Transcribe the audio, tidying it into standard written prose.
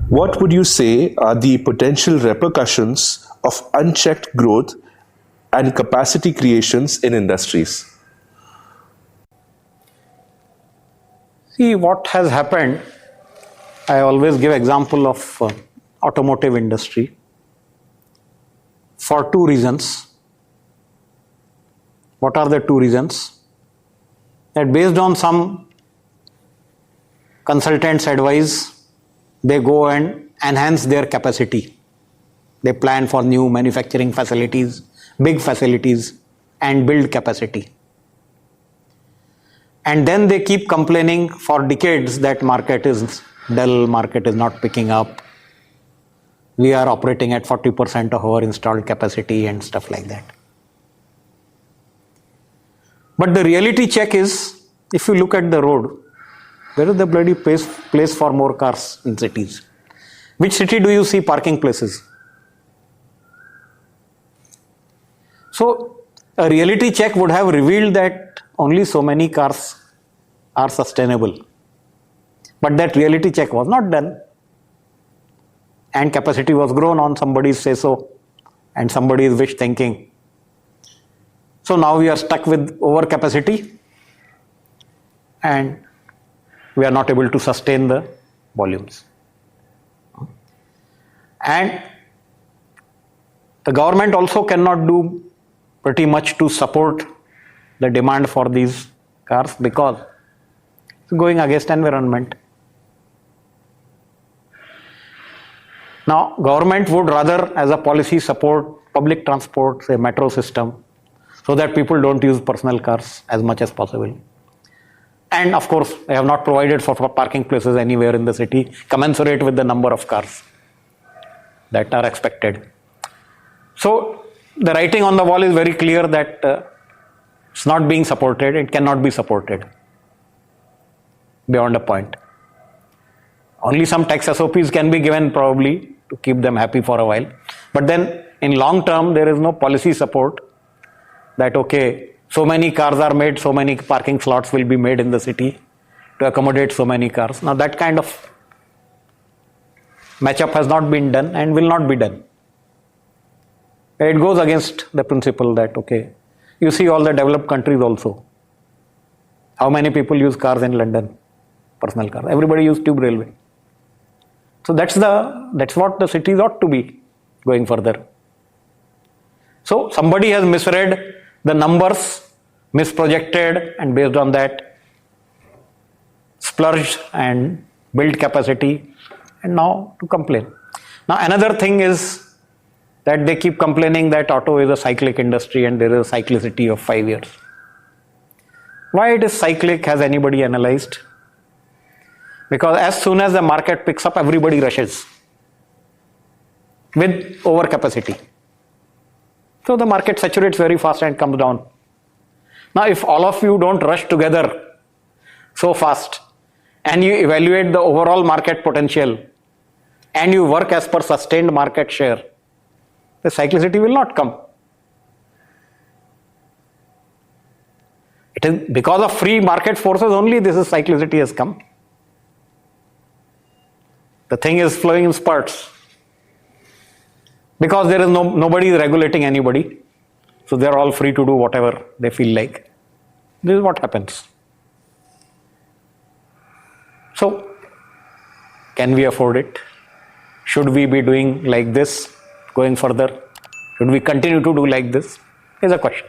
What would you say are the potential repercussions of unchecked growth and capacity creations in industries? See, what has happened, I always give example of automotive industry for two reasons. What are the two reasons? That based on some consultants' advice, they go and enhance their capacity. They plan for new manufacturing facilities, big facilities, and build capacity. And then they keep complaining for decades that market is dull, market is not picking up. We are operating at 40% of our installed capacity and stuff like that. But the reality check is, if you look at the road, where is the bloody place for more cars in cities? Which city do you see parking places? So a reality check would have revealed that only so many cars are sustainable. But that reality check was not done. And capacity was grown on somebody's say-so and somebody's wish thinking. So now we are stuck with overcapacity and we are not able to sustain the volumes. And the government also cannot do pretty much to support the demand for these cars because it's going against environment. Now, government would rather, as a policy, support public transport, say metro system, so that people don't use personal cars as much as possible. And of course, they have not provided for parking places anywhere in the city, commensurate with the number of cars that are expected. So, the writing on the wall is very clear that it's not being supported, it cannot be supported beyond a point. Only some tax SOPs can be given probably to keep them happy for a while. But then in long term, there is no policy support that, okay, so many cars are made, so many parking slots will be made in the city to accommodate so many cars. Now that kind of matchup has not been done and will not be done. It goes against the principle that, okay, you see all the developed countries also. How many people use cars in London? Personal cars. Everybody use tube railway. So that's what the cities ought to be going further. So somebody has misread the numbers, misprojected, and based on that splurged and built capacity, and now to complain. Now another thing is that they keep complaining that auto is a cyclic industry and there is a cyclicity of 5 years. Why it is cyclic has anybody analyzed? Because as soon as the market picks up, everybody rushes with overcapacity. So the market saturates very fast and comes down. Now if all of you don't rush together so fast and you evaluate the overall market potential and you work as per sustained market share, the cyclicity will not come. It is because of free market forces only this is cyclicity has come. The thing is flowing in spurts. Because there is nobody is regulating anybody. So they are all free to do whatever they feel like. This is what happens. So, can we afford it? Should we be doing like this going further? Should we continue to do like this? Is a question.